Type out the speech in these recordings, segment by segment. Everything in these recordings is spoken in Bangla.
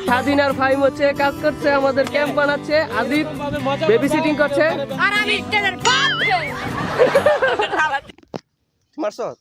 স্বাধীন আর ফাইম হচ্ছে কাজ করছে, আমাদের ক্যাম্প বানাচ্ছে, আদিব বেবি সিটিং করছে। আর আমি মারসত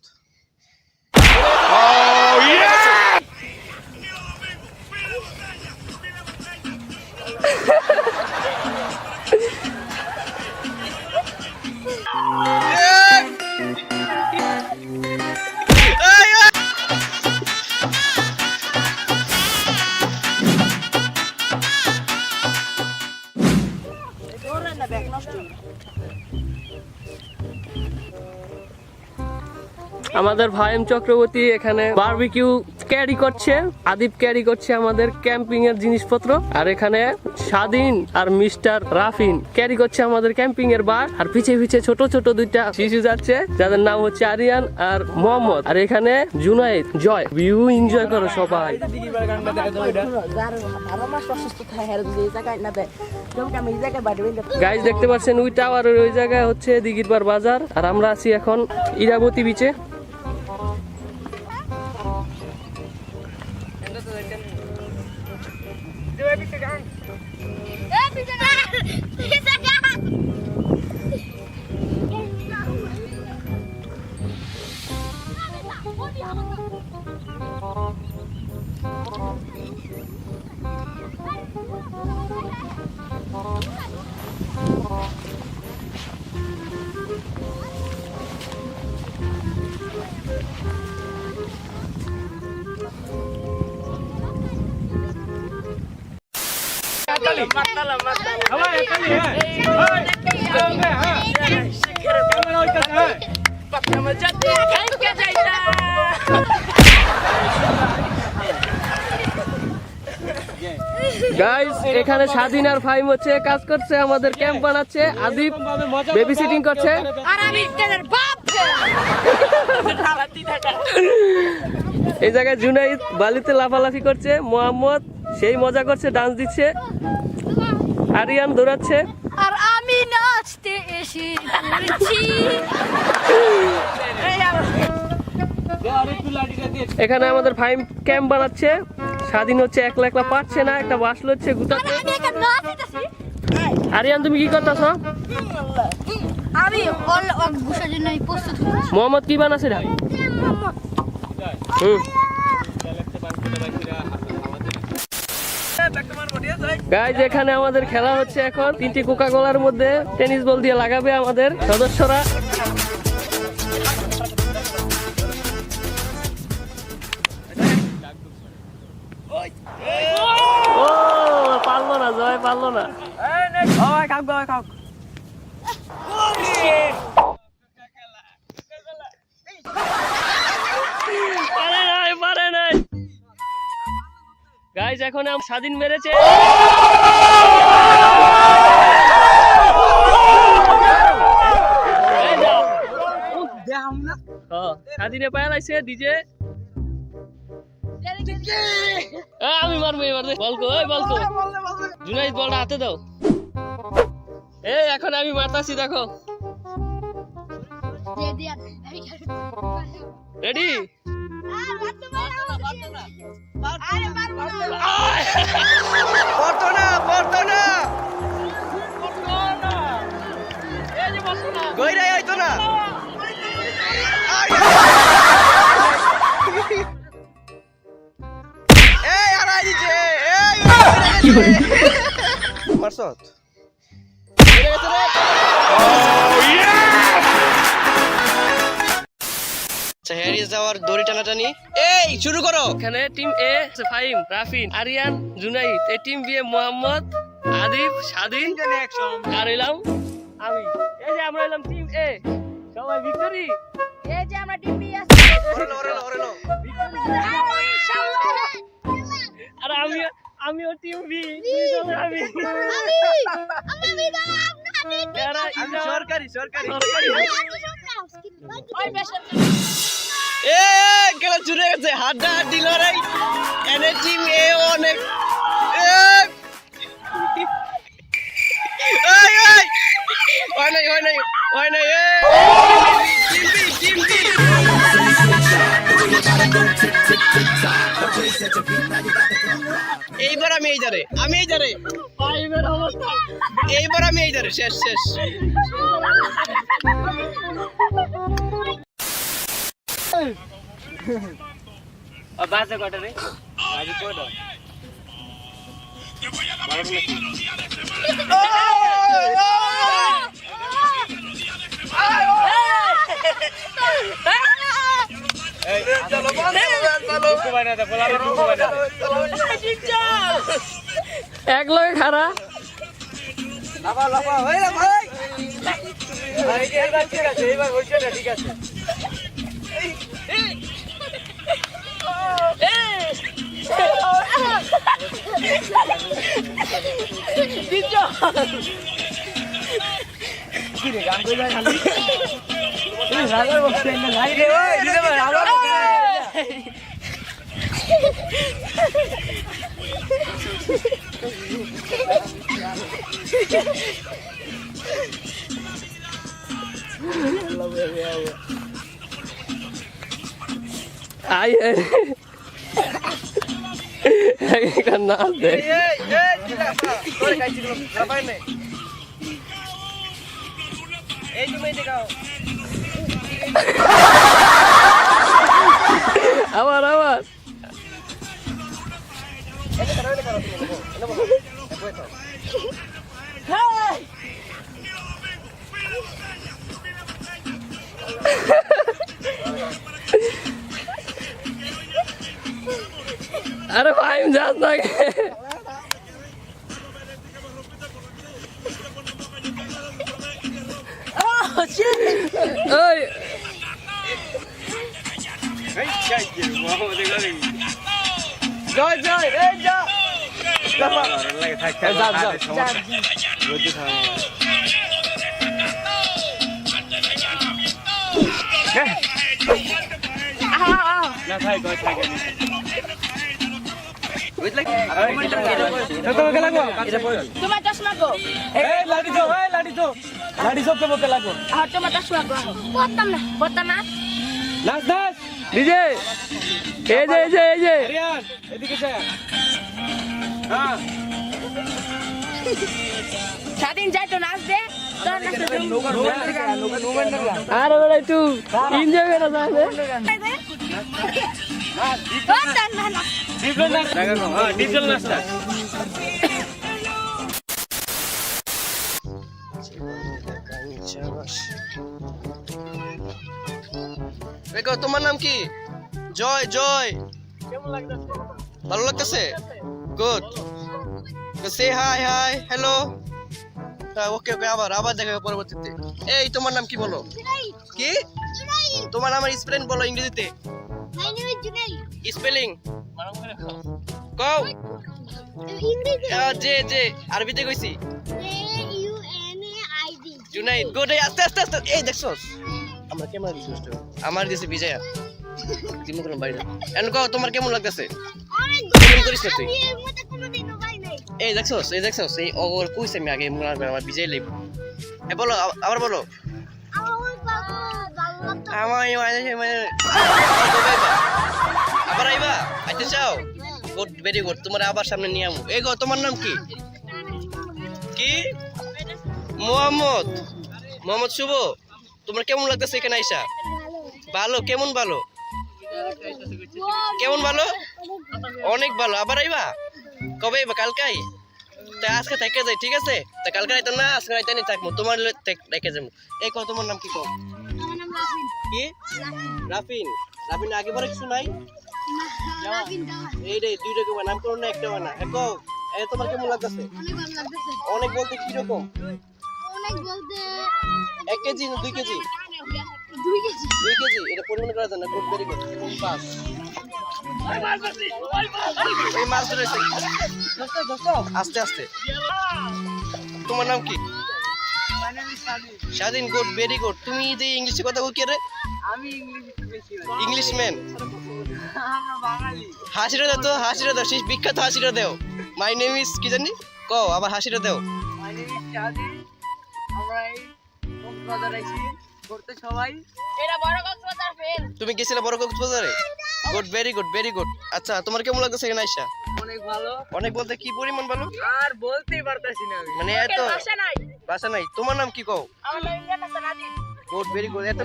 আমাদের ভাইম চক্রবর্তী এখানে বারবিকিউ ক্যারি করছে, আদিব ক্যারি করছে আমাদের ক্যাম্পিং এর জিনিসপত্র, আর এখানে স্বাধীন আর মিস্টার রাফিন ক্যারি করছে আমাদের ক্যাম্পিং এর বার, আর পিছে পিছে ছোট ছোট দুইটা শিশু যাচ্ছে যাদের নাম হচ্ছে আরিয়ান আর মোহাম্মদ, আর এখানে জুনাইদ জয়। ভিউ এনজয় করো সবাই। গাইস দেখতে পাচ্ছেন ওই টাওয়ারের ওই জায়গায় হচ্ছে দিঘিরপাড় বাজার, আর আমরা আছি এখন ইরাবতী বিচে। গাইস এখানে স্বাধীন আর ফাইম হচ্ছে কাজ করছে, আমাদের ক্যাম্প বানাচ্ছে, আদিব বেবি সিটিং করছে, আর আমি এই জায়গায় জুনাইদ বালিতে লাফালাফি করছে, মোহাম্মদ সেই মজা করছে, ডান্স দিচ্ছে, আরিয়ান দৌড়াচ্ছে, আর আমি নাচতে এসেছি। এখানে আমাদের ফাইম ক্যাম্প বানাচ্ছে, স্বাধীন হচ্ছে একলা একলা পারছে না, একটা বাসল হচ্ছে গুতাতে। আরিয়ান তুমি কি করতেছ? মোহাম্মদ কি বানাচ্ছে? গাইজ এখানে আমাদের খেলা হচ্ছে এখন, 3টি কোকা কোলার মধ্যে টেনিস বল দিয়ে লাগাবে আমাদের সদস্যরা। ও পারলো না, জয় পারলো না। পারে নাই। গাইজ এখন স্বাধীন মেরেছে, স্বাধীনে পায়া লাগছে ডিজে। আমি মারবো এবার, বলকো বলকো জুনাইদ বলটা হাতে দাও। এই এখন আমি মারতাছি, দেখো রেডি? দড়ি টানাটানি এই শুরু করো। এখানে টিম এ ফাহিম, রাফিন, আরিয়ান, জুনাইদ, এই টিম বি মোহাম্মদ, আদিব, স্বাধীন আর এলাম আমি। এই যে আমরা এলাম টিম এ, সবাই ভিক্টরি। এই যে আমরা টিম বি আছি, আর আমিও টিম বি। সরকারি খেলা চুরে গেছে, হাড্ডাহাড্ডি লড়াই। এনে টিম এ অনেক এইবার আমি এই ধারে এইবার আমি এই ধারে শেষ শেষ বাজে কটা রে বাজে কটা এক লগে খারা ঠিক আছে आई है करना दे আবার আবার अरे भाई जात ना স্বাধীন যাই তো নাচ দে अरे बड़ा तू एंजॉय कर रहा है डिजिटल नाश्ता দেখো তোমার নাম কি জয় জয় ভালো লাগতেছে গুড সে হাই হাই হ্যালো ওকে ওকে আবার আবার দেখা হবে পরবর্তীতে এই তোমার নাম কি বলো কি তোমার নাম স্পেলিং বলো ইংরেজিতে স্পেলিং কও জে জে আরবিতে কইছি জুনাইদ গুড আস্তে আস্তে আস্তে এই দেখছস আমরা ক্যামেরা দিছি আমার দিছে বিজয়া দিমু কোন বাইরে এন্ড কও তোমার কেমন লাগতেছে কেমন করিস তুই এই দেখছস এই ওর কইছে আমি আগে আমার বিজয় লইব এ বলো আবার বলো আমার আবার আইবা আইতে চাও গুড ভেরি গুড তোমার আবার সামনে নিয়ে আমু এই গো তোমার নাম কি কি মোহাম্মদ শুভ তোমার কেমন লাগতেছে এখানে আইসা ভালো কেমন ভালো অনেক ভালো আবার আইবা কবে আইবা কালকাই তা আজকে থেকে যাই ঠিক আছে তা কালকে রাইতো না আজকে রাইতে নি থাকবো তোমার রেখে যাবো এই কত তোমার নাম কি কও কি রাফিন আগে পরে কিছু নাই এই রে দুইটা কেউ নাম করো না একটা না কও এই তোমার কেমন লাগতেছে অনেক বলতে কি রকম অনেক বলতে 1 কেজি না 2 কেজি 2 কেজি এটা পরিমাণ করা যায় না গুড ভেরি গুড পাস এই মাছ ধরেছে আস্তে আস্তে তোমার নাম কি স্বাধীন গুড ভেরি গুড তুমি যে ইংলিশে কথা বল কি রে আমি ইংলিশম্যান হাসিটা দাও সেই বিখ্যাত হাসিটা দাও মাই নেম ইজ কি জানি কও আবার হাসিটা দাও আমরা এই কক্সবাজার আইছি ঘুরতে সবাই এরা বড় কক্সবাজার ফেল তুমি গেছিলে বড় কক্সবাজারে good, very good, very good. আচ্ছা, তোমার কেমন লাগতেছে এখানে আইসা? অনেক ভালো। অনেক বলতে কি পরিমাণ ভালো? আর বলতেই পারতাছি না আমি। মানে এত ভাষা নাই। তোমার নাম কি কও? আমার নাম Imran Hasan Adib. Good, very good. এত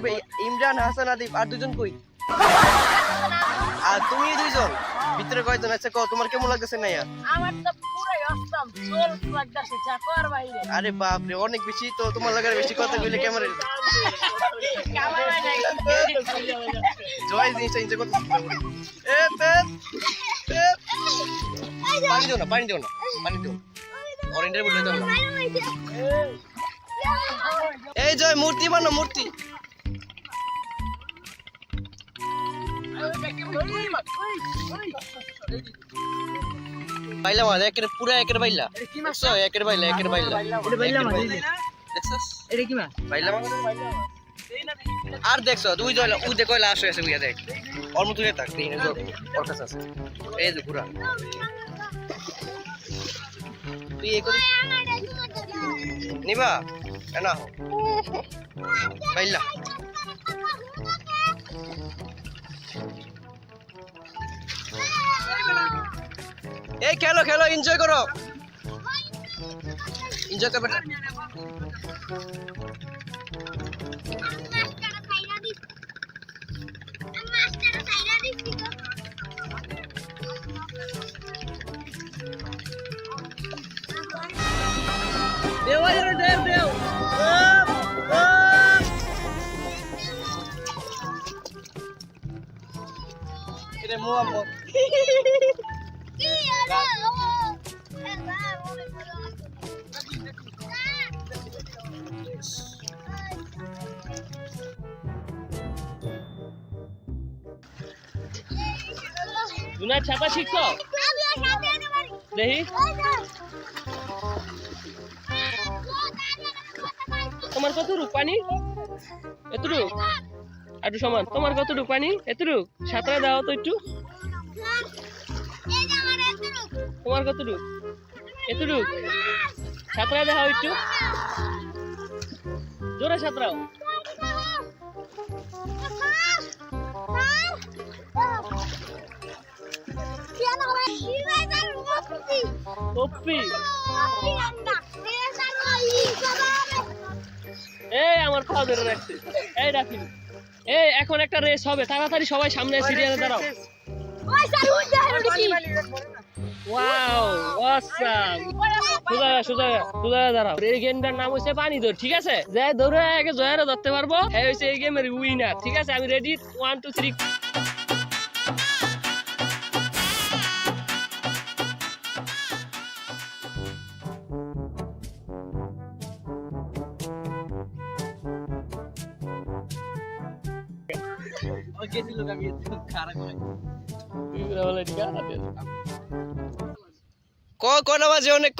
ইমরান হাসান আদিব, আর দুজন কই? আর তুমি দুইজন ভিতরে কয়জন? আচ্ছা কও, তোমার কেমন লাগতেছে না? আমার তো পুরাই অসম চোল লাগতাছে চাকর বাইরে। আরে বাপ রে, অনেক বেশি তো। তোমার লাগার বেশি কথা কইলে ক্যামেরা ক্যামেরা নাই। জয় জিনিসটা এনজয় করতে পানি দিও না, পানি দিও না, পানি দিও। অরেঞ্জের বলে দাও না। এই জয়, মূর্তি বানো, মূর্তি। বাইলা মাছ একের পুরা একের বাইলা। দেখছো? একের বাইলা, একের বাইলা। দেখছস? এটা কি মাছ? বাইলা মাছ। আর দেখছো তুই জয় ওই দেখো লাস্ট হয়েছে বুঝা দেখ। ওর মতো থাক এই যে ওর কাছে আছে। এই যে পুরা। তুই এই করিস নিবা? না হো। বাইলা। এই খেলো খেলো, এনজয় করো, এনজয় করবে না। এটা মোহাম্মদ। দুনা ছাপা শিখছো? দেখি তোমার কতটুক পানি? এতটুক? একটু সমান। তোমার কতটুক পানি? এতটুক? সাঁতরা দাও তো একটু। তোমার কতটুক? এতটুক? সাঁতরা দাও একটু, জোরে সাঁতরাও। পপ্পি, এই আমার পা ধরে রাখছে। এই রাখি, এই এখন একটা রেস হবে, তাড়াতাড়ি সবাই সামনে সিরিয়ালে দাঁড়াও। Wow, awesome. সোজা দাঁড়াও। এই গেমটার নাম হচ্ছে পানি দৌড়, ঠিক আছে? যে দৌড়ে আগে জয়ারে ধরতে পারবো এই হচ্ছে এই গেমের উইনার, ঠিক আছে? আমি রেডি, 1 2 3। কটা বাজে? অনেক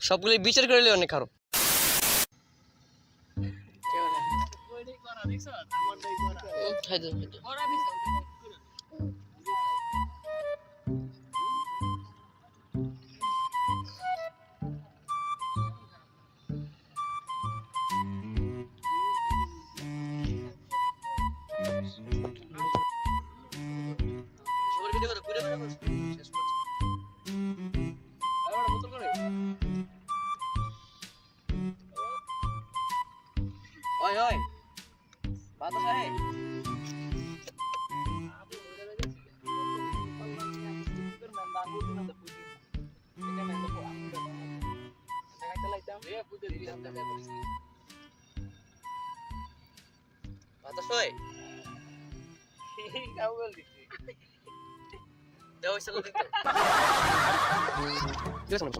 সবগুলি বিচার করলে অনেক খারাপ। Oi, oi. Batas ahe. Batas oi. Kau beli. Jauh selalu itu. Dia sama.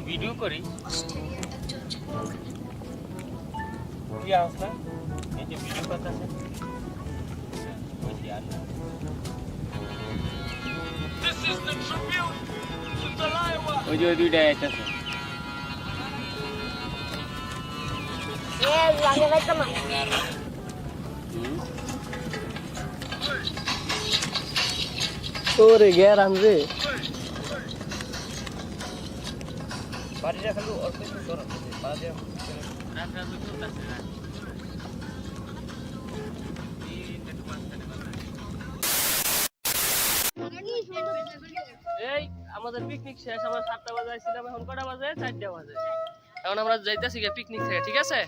Video করি কি অবস্থা? এই যে ভিডিও করতেছে ওই যে দুইটা আইতাছে। ওরে গেরান রে বাড়িটা খালি অল্প একটু সরান বাড়ি এই আমাদের পিকনিক শেষ, আমরা 7টা বাজে আইছিলাম, এখন কটা বাজে? 4টা বাজে। এখন আমরা যাইতেছি পিকনিক থেকে, ঠিক আছে?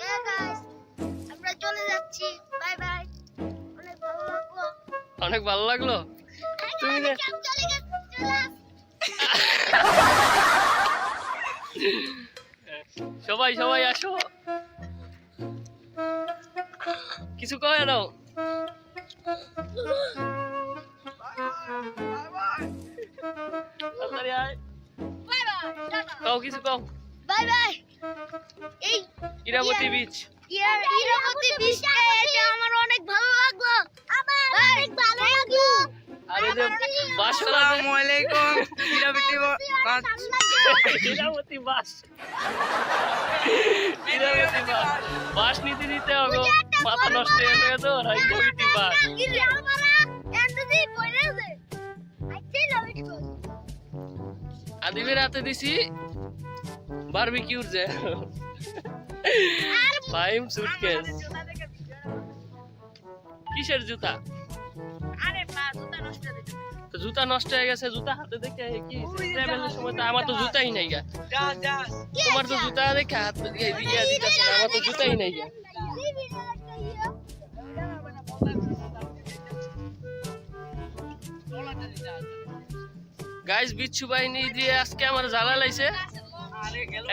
হ্যাঁ গাইস, আমরা চলে যাচ্ছি। Bye bye. অনেক ভালো লাগলো। অনেক ভালো লাগলো। তুমি চলে গেছে, চলে আস। সবাই সবাই আসো, কিছু কয়ে দাও। তাড়াতাড়ি আয়, বাই বাই, টাটা। কও কিছু কও। Bye bye. এই ইরাবতী বিচ। ইরাবতী বীজটা এসে আমার অনেক ভালো লাগলো। আমার অনেক ভালো লাগলো। আর এই যে বাস আসসালামু আলাইকুম ইরাবতী বাস ইরাবতী বাস ইরাবতী বাস বাস নিতে নিতে হবে মাথা নষ্ট হয়ে গেছে ওরা। ইরাবতী বাস ইরে আমারা এন্ডি পড়েছে। আচ্ছা ইরাবতী বাস। আদিবের হাতে দিছি বারবিকিউর যে ফাইম সুটকেস। কিসের জুতা? আরে পা জুতা নষ্ট হয়ে গেছে। তো জুতা নষ্ট হয়ে গেছে, জুতা হাতে দেখে কি ট্রাভেলের সময় তো আমার তো জুতাই নাই গা। তোমার তো জুতা দেখে হাত দিয়ে দিতেছ না, আমার তো জুতাই নাই গা। গাইস বিচ্ছু বাহিনী দিয়ে আজকে আমার জ্বালা লাইছে।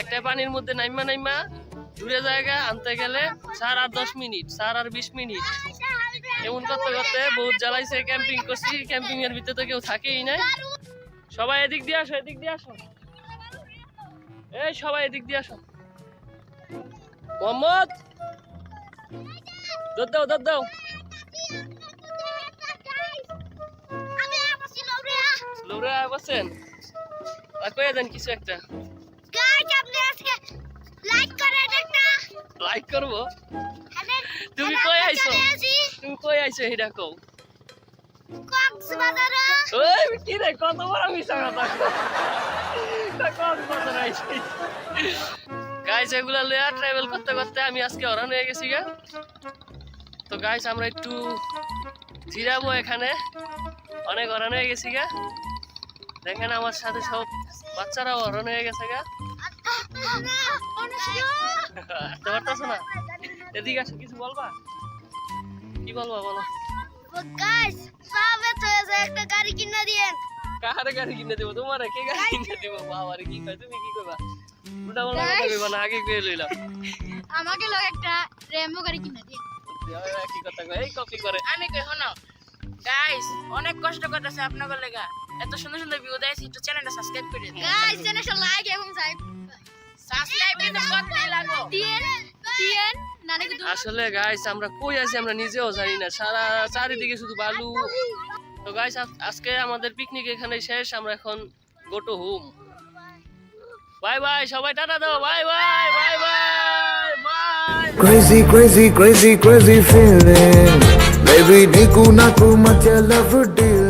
একটা পানির মধ্যে নাইমা নাইমা দূরে জায়গা আনতে গেলে 4 আর 10 মিনিট, 4 আর 20 মিনিট এমন করতে করতে বহুত জ্বালাইছে। ক্যাম্পিং করছি, ক্যাম্পিং এর ভিতরে তো কেউ থাকেই নাই। সবাই এদিক দিয়ে আসো, এদিক দিয়ে আসো, এই সবাই এদিক দিয়ে আসো। মোহাম্মদ দৌড় দাও, দৌড় দাও। আমি আসছি লৌরা। লোরে বসেন আর কয়ে দেন কিছু একটা। গাইস আপনি আজকে লাইক করেন একটা। লাইক করবো? হ্যাঁ, তুমি কই আইছো? চলে আসি তুমি কই আইছো এটা কও। কক্সবাজার। ওই কি রে, কত বড় মিছা কথা কক্সবাজার আইছি। গাইস এগুলা লয়া ট্রাভেল করতে করতে আমি আজকে হরান হয়ে গেছি গা। তো গাইস আমরা একটু জিরাবো এখানে, অনেক হরান হয়ে গেছি গা। দেখেন আমার সাথে সব বাচ্চারাও হরান হয়ে গেছে গা। আসতে পারতেছো না? এদিকে আসো, কিছু বলবা? কি বলবা বলো। গাইস সাবে তো একটা গাড়ি কিনে দিয়েন। কাহারে গাড়ি কিনে দেবো? তোমারে কে গাড়ি কিনে দেবো? বাবারে কি কয়, তুমি কি কইবা? উল্টা পাল্টা কথা কইবা না, আগে কইে লইলাম। আমাকে লোক একটা রেমবো গাড়ি কিনে দিয়েন। কি কথা কয়, এই কপি করে। আমি কই হনো গাইস, অনেক কষ্ট করতেছে আপনাদের লাগা। এত সুন্দর সুন্দর ভিডিও দেখাইছি, একটু চ্যানেলটা সাবস্ক্রাইব করে দিন। গাইস চ্যানেলটা লাইক এবং সাবস্ক্রাইব কিন্তু করতে লাগো। দিয়েন নালে কি আসলে গাইস আমরা কই আছি আমরা নিজেও জানি না, সারা চারিদিকে শুধু বালু। তো গাইস আজকে আমাদের পিকনিক এখানে শেষ, আমরা এখন go to home. Bye bye, সবাই টাটা দাও, bye bye bye bye bye. Crazy, crazy, crazy, crazy feeling. Baby, niku naku macha love deal.